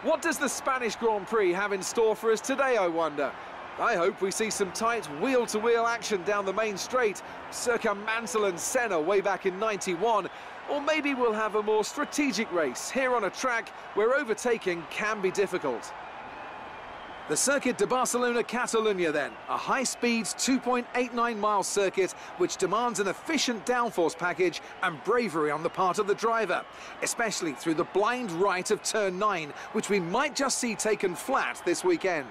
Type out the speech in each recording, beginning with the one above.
What does the Spanish Grand Prix have in store for us today, I wonder? I hope we see some tight wheel-to-wheel action down the main straight, circa Mansell and Senna way back in '91. Or maybe we'll have a more strategic race here on a track where overtaking can be difficult. The Circuit de Barcelona-Catalunya then, a high-speed 2.89-mile circuit which demands an efficient downforce package and bravery on the part of the driver, especially through the blind right of turn 9, which we might just see taken flat this weekend.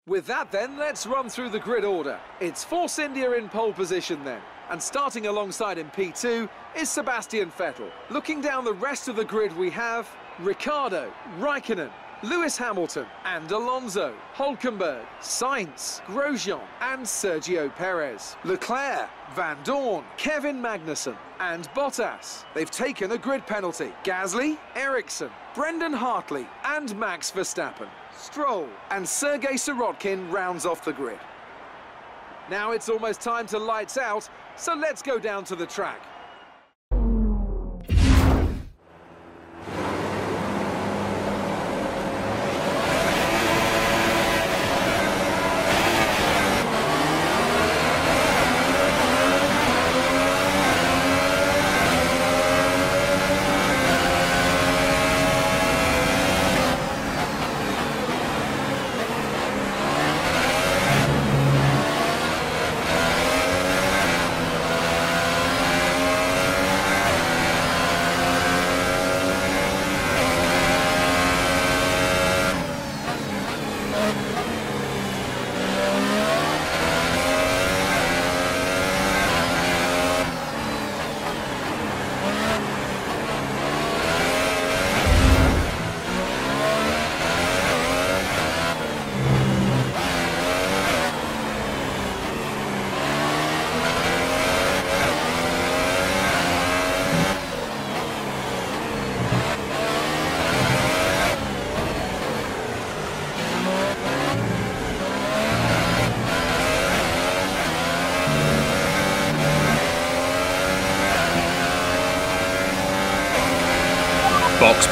With that then, let's run through the grid order. It's Force India in pole position then. And starting alongside in P2 is Sebastian Vettel. Looking down the rest of the grid we have Ricciardo, Raikkonen, Lewis Hamilton and Alonso, Hülkenberg, Sainz, Grosjean and Sergio Perez, Leclerc, Van Dorn, Kevin Magnussen and Bottas. They've taken a grid penalty. Gasly, Ericsson, Brendan Hartley and Max Verstappen. Stroll and Sergei Sirotkin rounds off the grid. Now it's almost time to lights out, so let's go down to the track.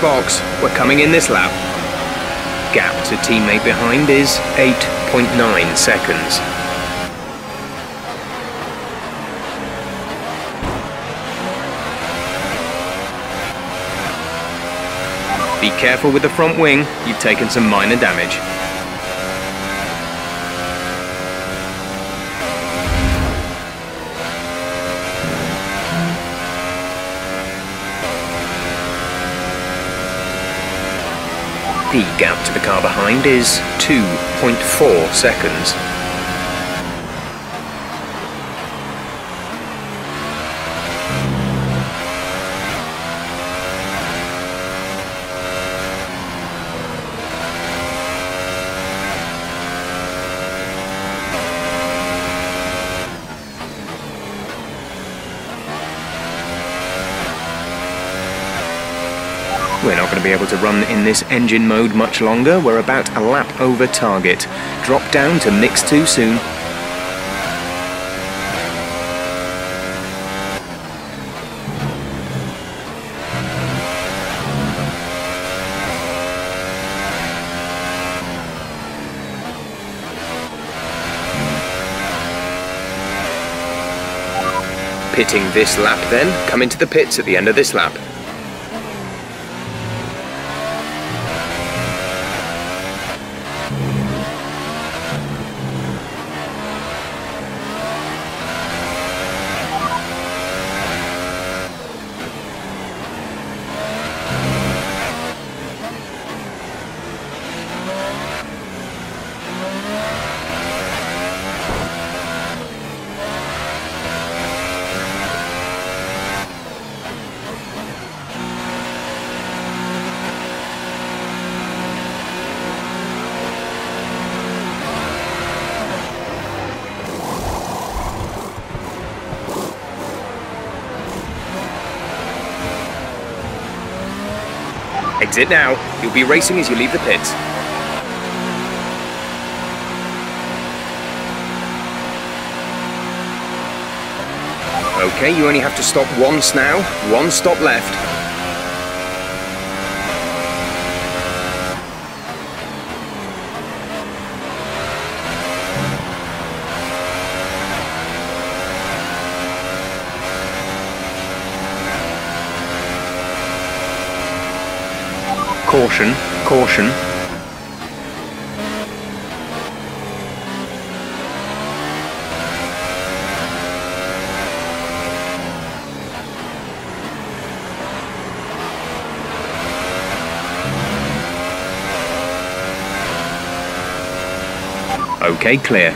Box, we're coming in this lap. Gap to teammate behind is 8.9 seconds. Be careful with the front wing, you've taken some minor damage. The gap to the car behind is 2.4 seconds. We're not going to be able to run in this engine mode much longer. We're about a lap over target. Drop down to mix 2 soon. Pitting this lap then. Come into the pits at the end of this lap. Exit now. You'll be racing as you leave the pits. Okay, you only have to stop once now. One stop left. Caution, caution. Okay, clear.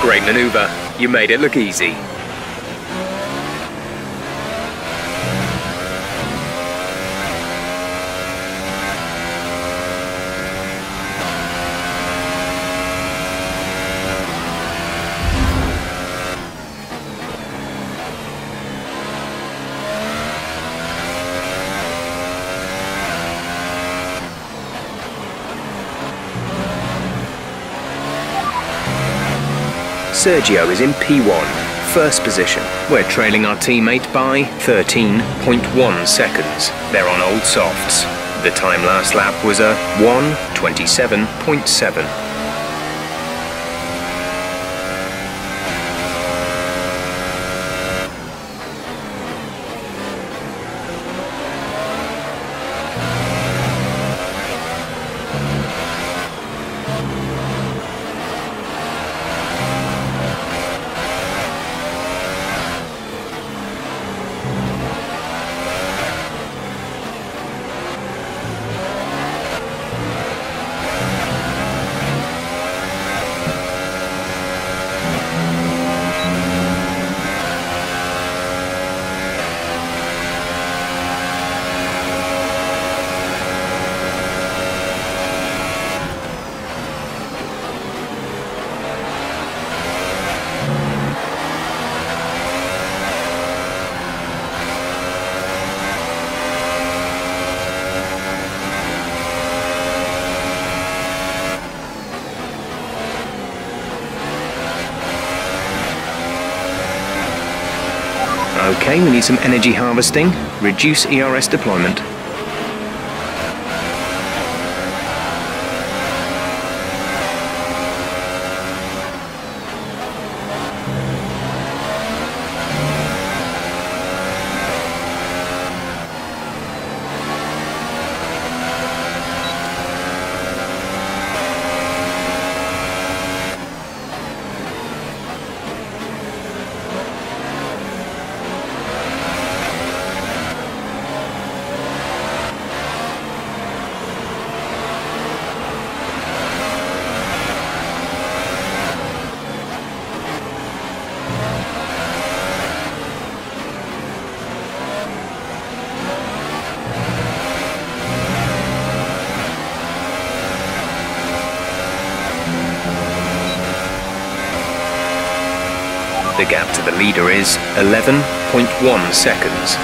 Great maneuver. You made it look easy. Sergio is in P1, first position. We're trailing our teammate by 13.1 seconds. They're on old softs. The time last lap was a 1:27.7. Okay, we need some energy harvesting. Reduce ERS deployment. The gap to the leader is 11.1 seconds.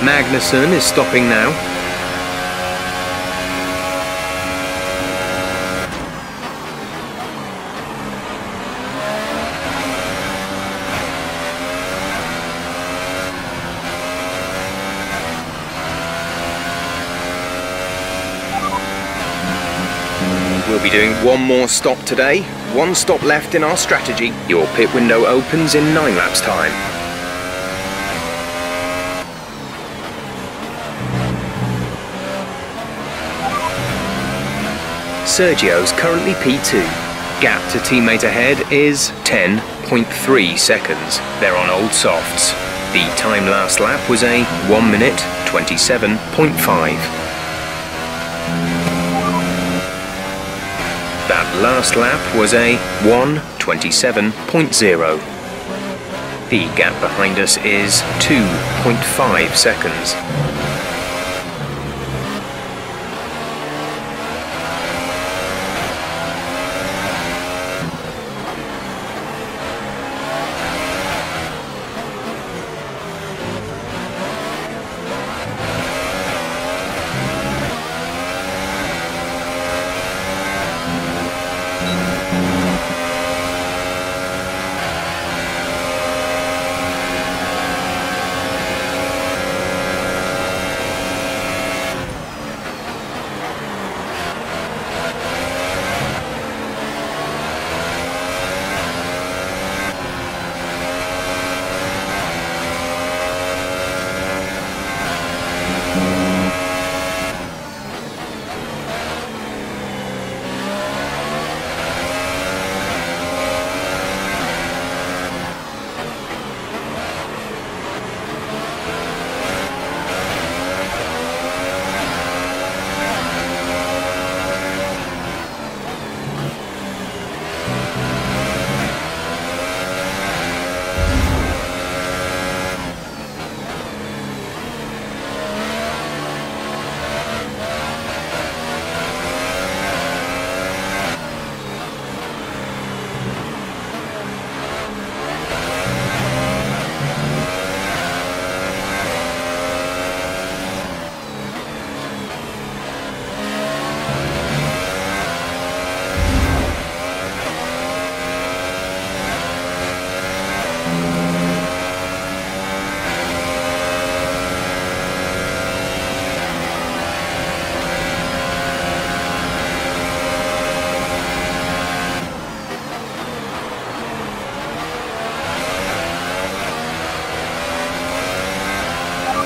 Magnussen is stopping now. We'll be doing one more stop today. One stop left in our strategy. Your pit window opens in 9 laps time. Sergio's currently P2. Gap to teammate ahead is 10.3 seconds. They're on old softs. The time last lap was a 1 minute 27.5. That last lap was a 1:27.0. The gap behind us is 2.5 seconds.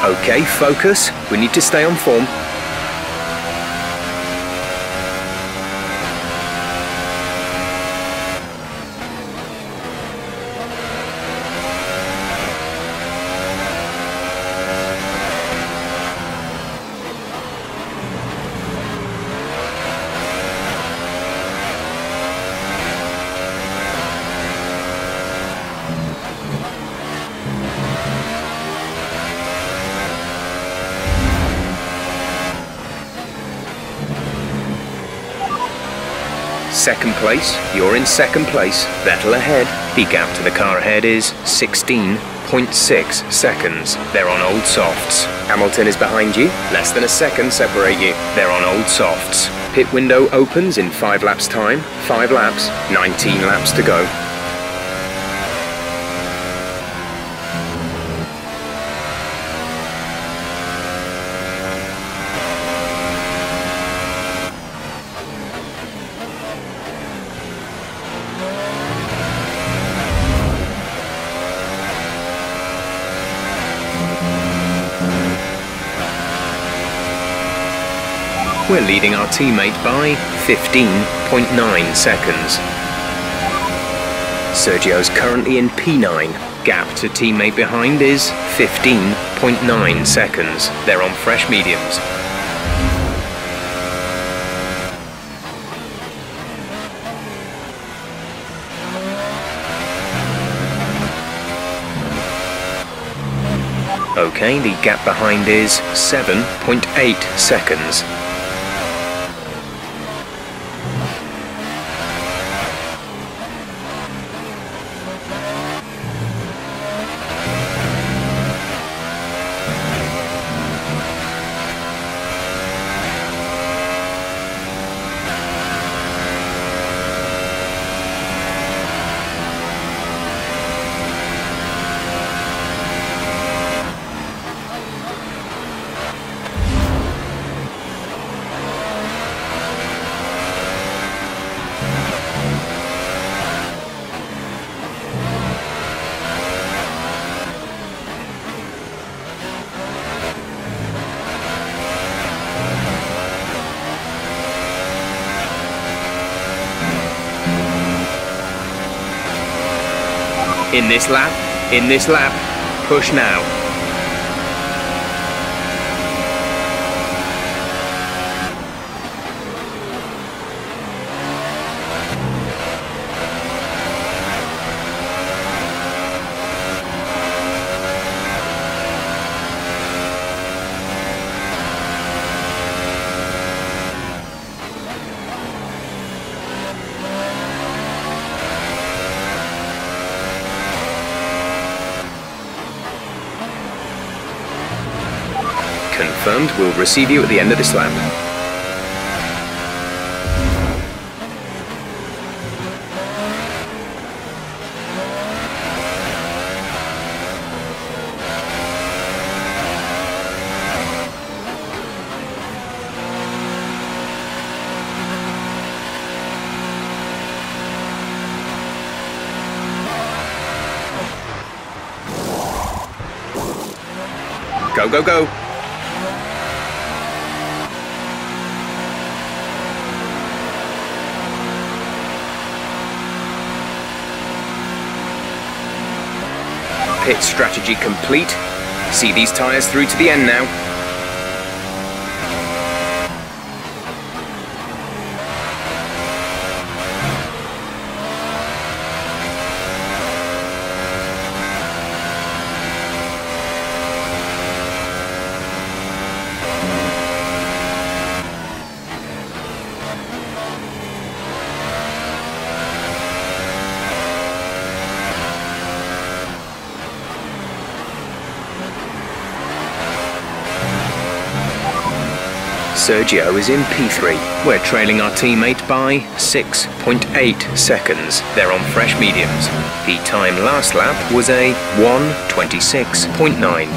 Okay, focus. We need to stay on form. Second place, you're in second place. Vettel ahead. The gap to the car ahead is 16.6 seconds. They're on old softs. Hamilton is behind you. Less than a second separate you. They're on old softs. Pit window opens in 5 laps time. 5 laps, 19 laps to go. We're leading our teammate by 15.9 seconds. Sergio's currently in P9. Gap to teammate behind is 15.9 seconds. They're on fresh mediums. Okay, the gap behind is 7.8 seconds. In this lap, push now. Confirmed, we'll receive you at the end of this lap. Go, go, go! Pit strategy complete. See these tyres through to the end now. Sergio is in P3. We're trailing our teammate by 6.8 seconds. They're on fresh mediums. The time last lap was a 1:26.9.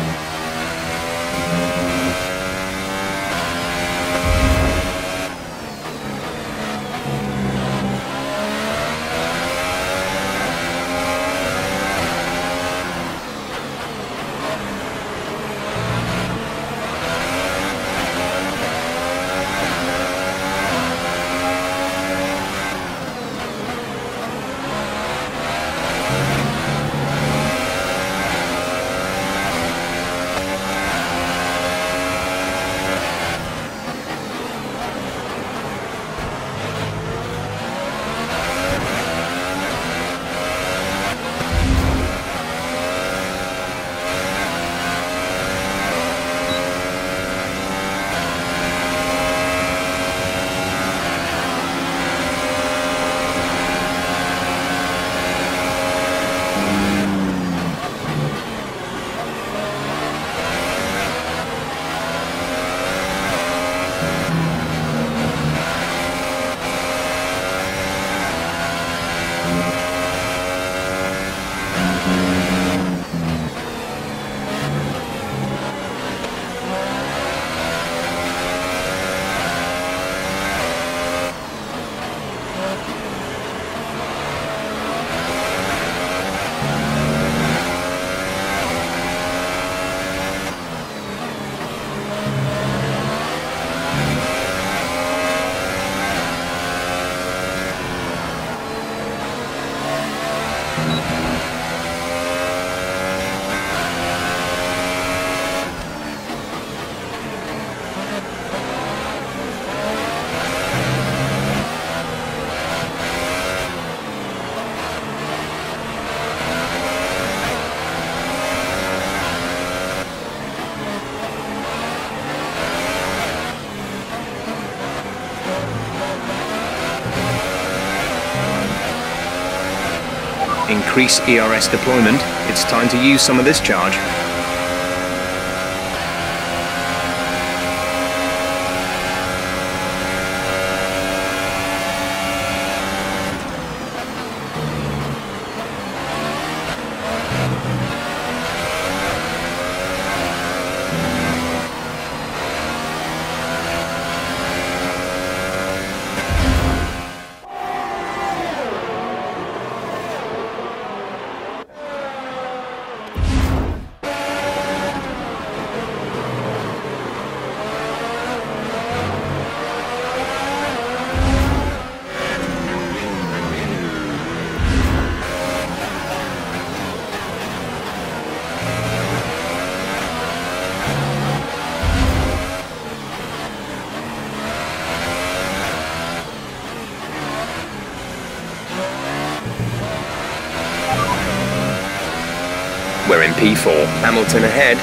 Increase ERS deployment. It's time to use some of this charge. We're in P4. Hamilton ahead.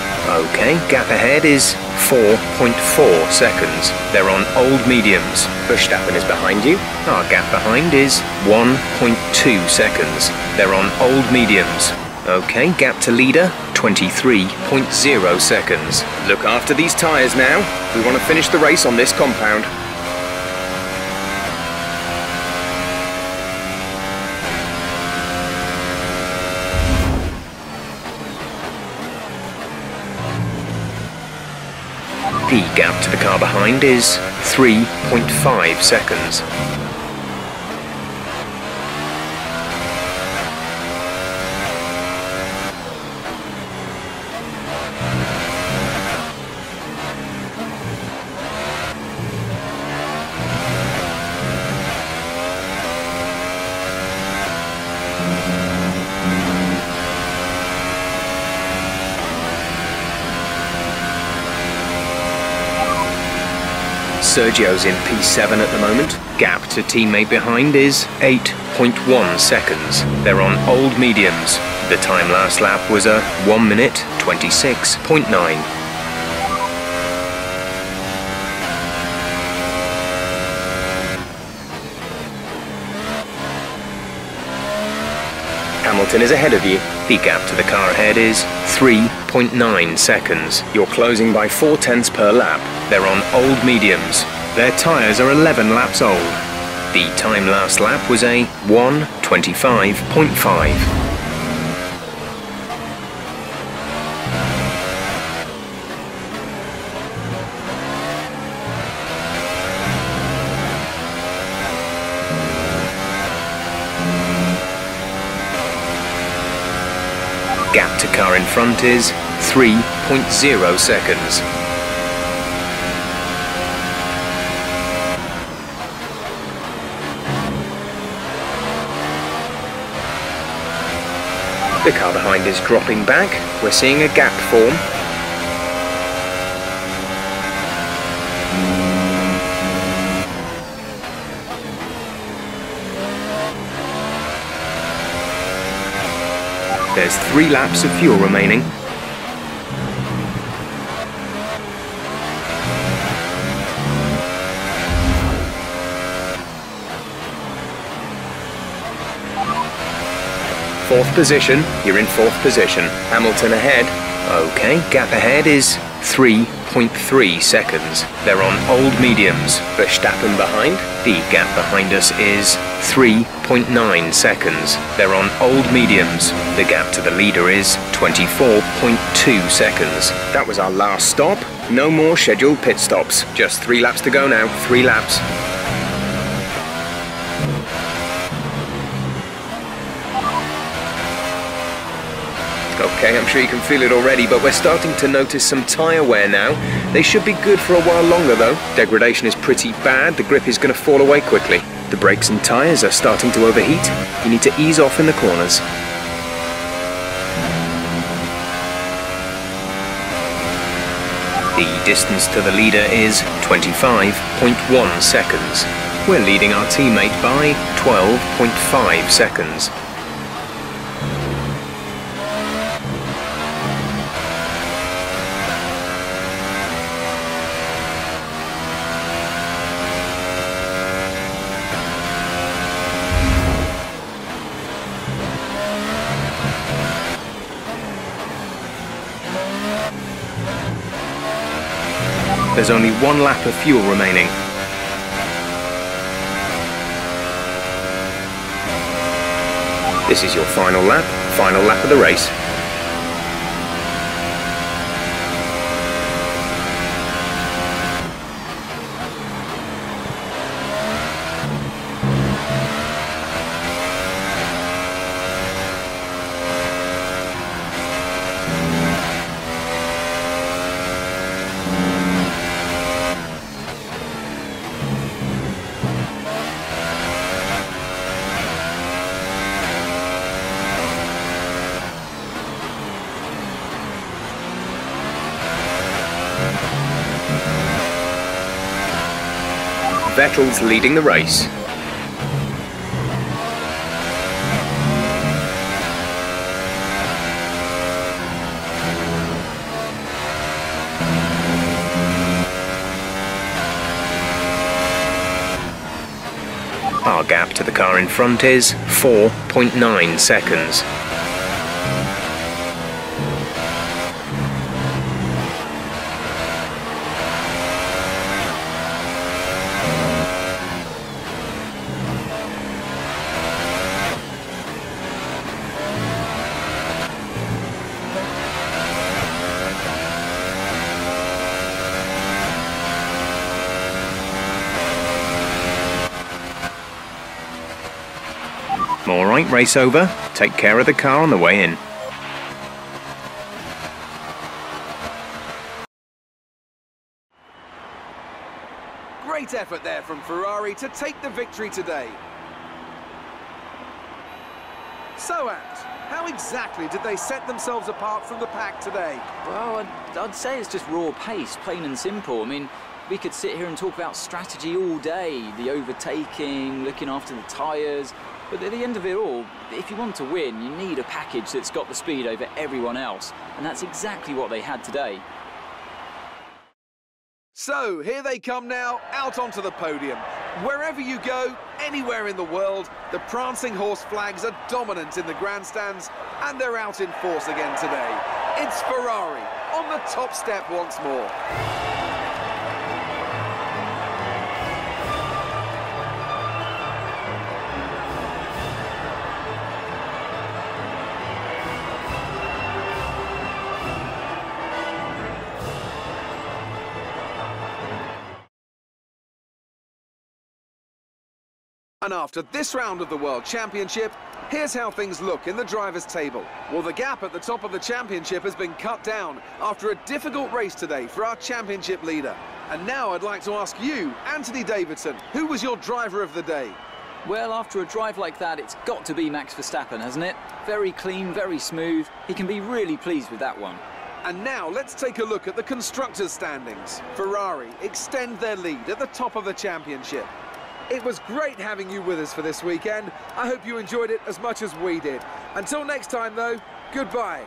Okay, gap ahead is 4.4 seconds. They're on old mediums. Verstappen is behind you. Our gap behind is 1.2 seconds. They're on old mediums. Okay, gap to leader, 23.0 seconds. Look after these tyres now. We want to finish the race on this compound. The gap to the car behind is 3.5 seconds. Sergio's in P7 at the moment. Gap to teammate behind is 8.1 seconds. They're on old mediums. The time last lap was a 1 minute 26.9. Hamilton is ahead of you. The gap to the car ahead is 3.9 seconds. You're closing by 0.4 per lap. They're on old mediums. Their tyres are 11 laps old. The time last lap was a 1:25.5. Gap to car in front is 3.0 seconds. The car behind is dropping back. We're seeing a gap form. There's 3 laps of fuel remaining. Fourth position, you're in 4th position. Hamilton ahead. Okay, gap ahead is 3.3 seconds. They're on old mediums. Verstappen behind. The gap behind us is 3.9 seconds. They're on old mediums. The gap to the leader is 24.2 seconds. That was our last stop. No more scheduled pit stops. Just 3 laps to go now. 3 laps. Okay, I'm sure you can feel it already, but we're starting to notice some tyre wear now. They should be good for a while longer though. Degradation is pretty bad, the grip is going to fall away quickly. The brakes and tyres are starting to overheat. You need to ease off in the corners. The distance to the leader is 25.1 seconds. We're leading our teammate by 12.5 seconds. There's only 1 lap of fuel remaining. This is your final lap of the race. Vettel's leading the race. car in front is 4.9 seconds. All right, race over. Take care of the car on the way in. Great effort there from Ferrari to take the victory today. So, Ant, how exactly did they set themselves apart from the pack today? Well, I'd say it's just raw pace, plain and simple. I mean, we could sit here and talk about strategy all day, the overtaking, looking after the tyres. But at the end of it all, if you want to win, you need a package that's got the speed over everyone else. And that's exactly what they had today. So, here they come now, out onto the podium. Wherever you go, anywhere in the world, the prancing horse flags are dominant in the grandstands, and they're out in force again today. It's Ferrari on the top step once more. And after this round of the World Championship, here's how things look in the drivers' table. Well, the gap at the top of the championship has been cut down after a difficult race today for our championship leader. And now I'd like to ask you, Anthony Davidson, who was your driver of the day? Well, after a drive like that, it's got to be Max Verstappen, hasn't it? Very clean, very smooth. He can be really pleased with that one. And now let's take a look at the constructors' standings. Ferrari extend their lead at the top of the championship. It was great having you with us for this weekend. I hope you enjoyed it as much as we did. Until next time, though, goodbye.